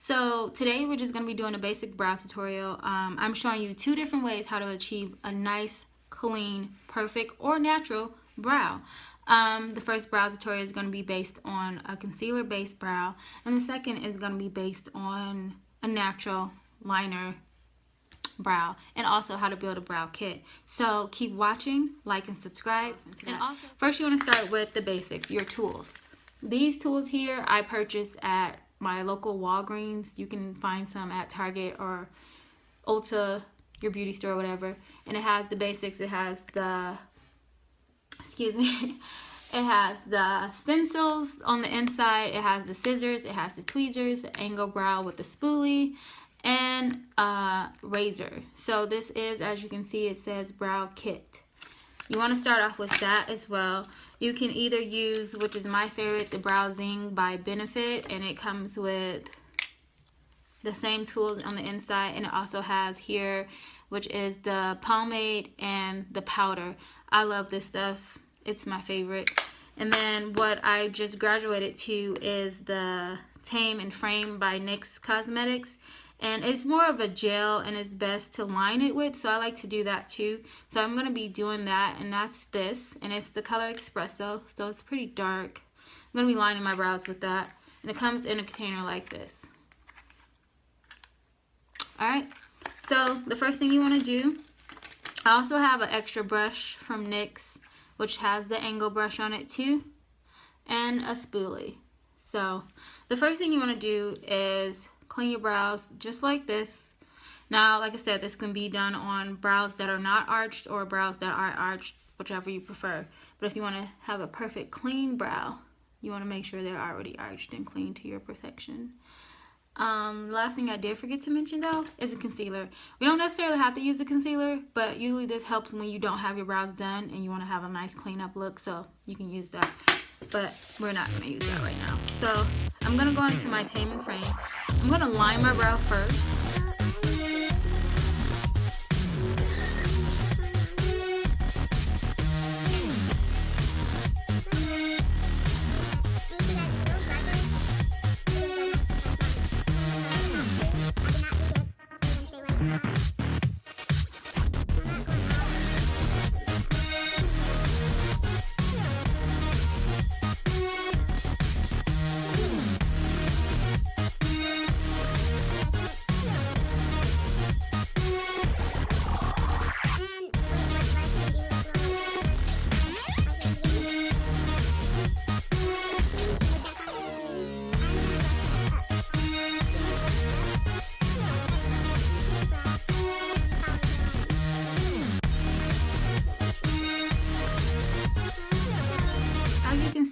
So today we're just going to be doing a basic brow tutorial. I'm showing you 2 different ways how to achieve a nice, clean, perfect, or natural brow. The first brow tutorial is going to be based on a concealer based brow, and the second is going to be based on a natural liner brow, and also how to build a brow kit. So keep watching, like and subscribe. And also, first you want to start with the basics, your tools. These tools here I purchased at my local Walgreens. You can find some at Target or Ulta, your beauty store, whatever. And it has the basics. It has the, it has the stencils on the inside. It has the scissors. It has the tweezers, the angle brow with the spoolie, and a razor. So this is, as you can see, it says brow kit. You want to start off with that as well. You can either use, which is my favorite, the Brow Zing by Benefit, and it comes with the same tools on the inside, and it also has here, which is the pomade and the powder. I love this stuff. It's my favorite. And then what I just graduated to is the Tame and Frame by NYX Cosmetics. And it's more of a gel, and it's best to line it with, so I like to do that too. So I'm going to be doing that, and that's this, and it's the color Espresso, so it's pretty dark. I'm going to be lining my brows with that, and it comes in a container like this. Alright, so the first thing you want to do, I also have an extra brush from NYX, which has the angle brush on it too, and a spoolie. So the first thing you want to do is clean your brows just like this. Now, like I said, this can be done on brows that are not arched or brows that are arched, whichever you prefer. But if you want to have a perfect clean brow, you want to make sure they're already arched and clean to your perfection. Last thing I did forget to mention though is a concealer. We don't necessarily have to use a concealer, but usually this helps when you don't have your brows done and you want to have a nice clean up look, so you can use that. But we're not going to use that right now. So I'm going to go into my Tame and Frame. I'm going to line my brow first.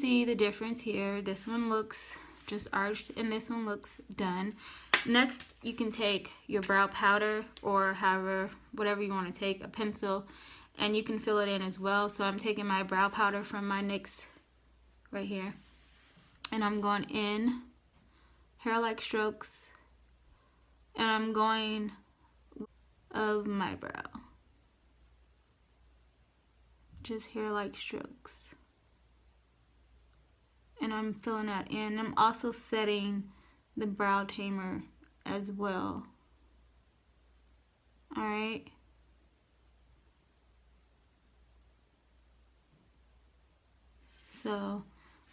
See the difference here. This one looks just arched and this one looks done. Next, you can take your brow powder or whatever you want to take, a pencil, and you can fill it in as well. So I'm taking my brow powder from my NYX right here, and I'm going in hair-like strokes, and I'm going of my brow, just hair-like strokes. And I'm filling that in. I'm also setting the brow tamer as well. Alright. So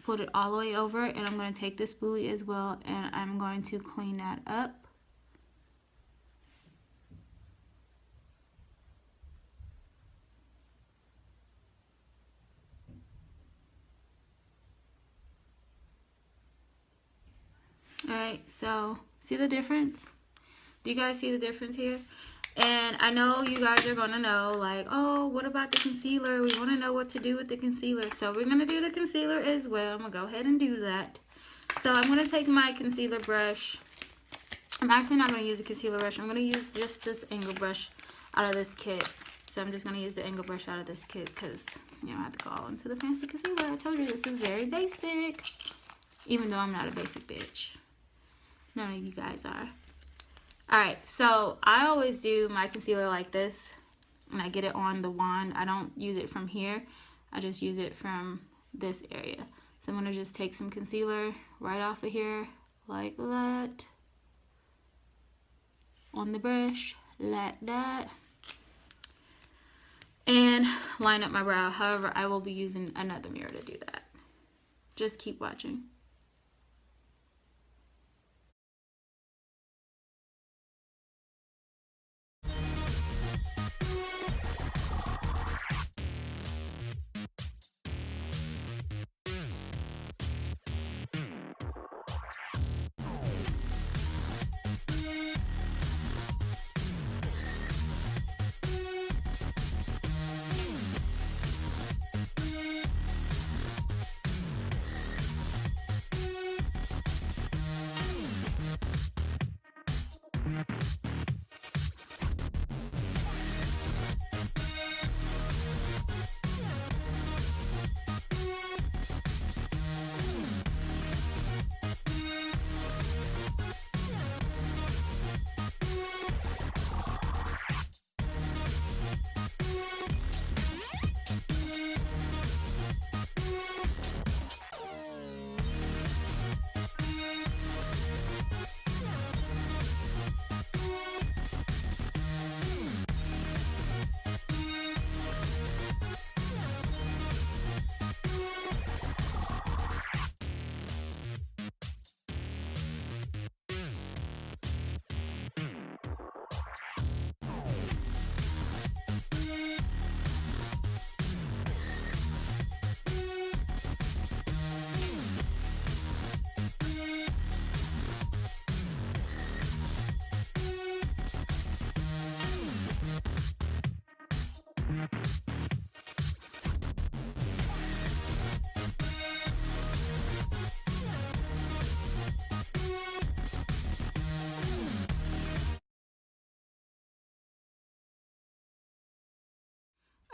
put it all the way over, and I'm going to take this spoolie as well, and I'm going to clean that up. Alright, so see the difference? Do you guys see the difference here? And I know you guys are going to know, like, oh, what about the concealer? We want to know what to do with the concealer. So we're going to do the concealer as well. I'm going to go ahead and do that. So I'm going to take my concealer brush. I'm actually not going to use a concealer brush. I'm going to use just this angle brush out of this kit. So I'm just going to use the angle brush out of this kit because you don't have to go all into the fancy concealer. I told you this is very basic. Even though I'm not a basic bitch. None of you guys are. Alright, so I always do my concealer like this, and I get it on the wand. I don't use it from here. I just use it from this area. So I'm going to just take some concealer right off of here like that. on the brush like that. And line up my brow. However, I will be using another mirror to do that. Just keep watching.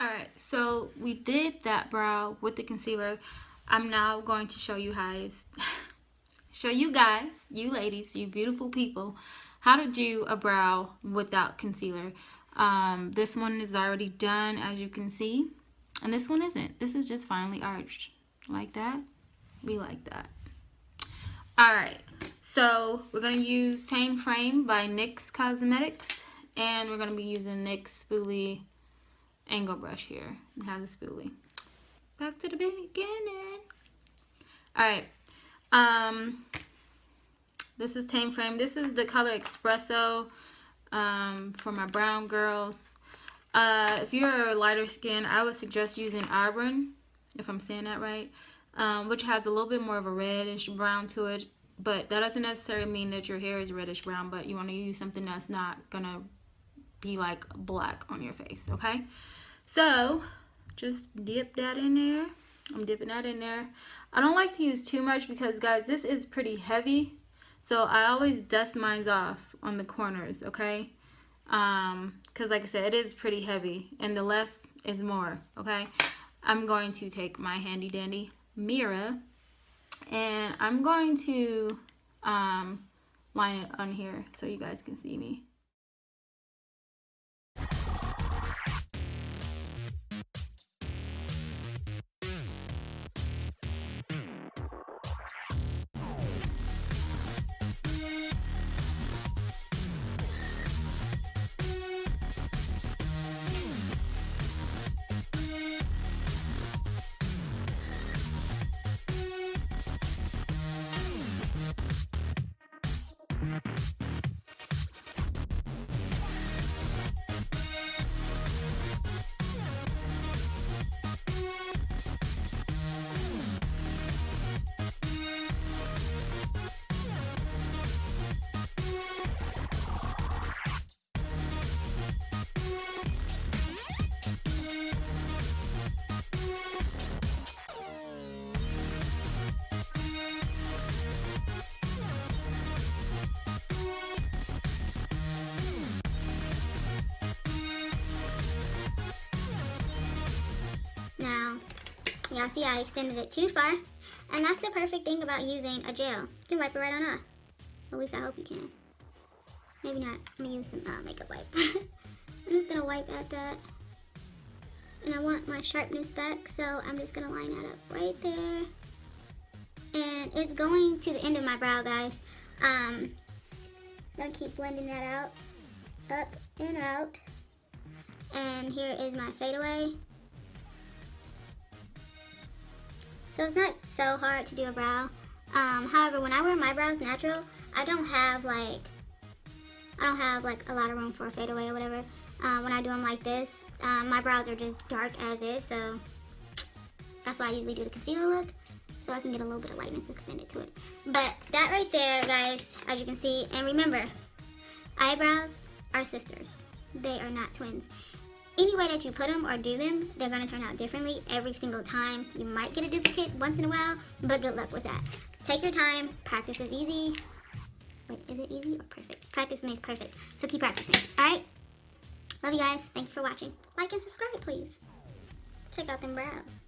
Alright, so we did that brow with the concealer. I'm now going to show you guys, you ladies, you beautiful people, how to do a brow without concealer. This one is already done, as you can see, and this one isn't. This is just finely arched like that. We like that. Alright, so we're going to use Tame Frame by NYX Cosmetics, and we're going to be using NYX Spoolie angle brush here. It has a spoolie. Back to the beginning. Alright, this is Tame Frame. This is the color Espresso for my brown girls. If you're lighter skin, I would suggest using Auburn, if I'm saying that right, which has a little bit more of a reddish brown to it, but that doesn't necessarily mean that your hair is reddish brown, but you want to use something that's not gonna be like black on your face, okay? So just dip that in there. I'm dipping that in there. I don't like to use too much because, guys, this is pretty heavy, so I always dust mine off on the corners, okay? Because like I said, it is pretty heavy, and the less is more, okay? I'm going to take my handy dandy mirror, and I'm going to line it on here so you guys can see me. Now, y'all see I extended it too far, and that's the perfect thing about using a gel. You can wipe it right on off. At least I hope you can. Maybe not. I'm gonna use some makeup wipe. I'm just gonna wipe at that. And I want my sharpness back, so I'm just gonna line that up right there. And it's going to the end of my brow, guys. Gonna keep blending that out. up and out. And here is my fadeaway. So it's not so hard to do a brow. However, when I wear my brows natural, I don't have like a lot of room for a fadeaway or whatever. When I do them like this, my brows are just dark as is, so that's why I usually do the concealer look, so I can get a little bit of lightness extended to it. But that right there, guys, as you can see, and remember, eyebrows are sisters. They are not twins. Any way that you put them or do them, they're going to turn out differently every single time. You might get a duplicate once in a while, but good luck with that. Take your time. Practice is easy. Wait, is it easy or perfect? Practice makes perfect. So keep practicing. Alright? Love you guys. Thank you for watching. Like and subscribe, please. Check out them brows.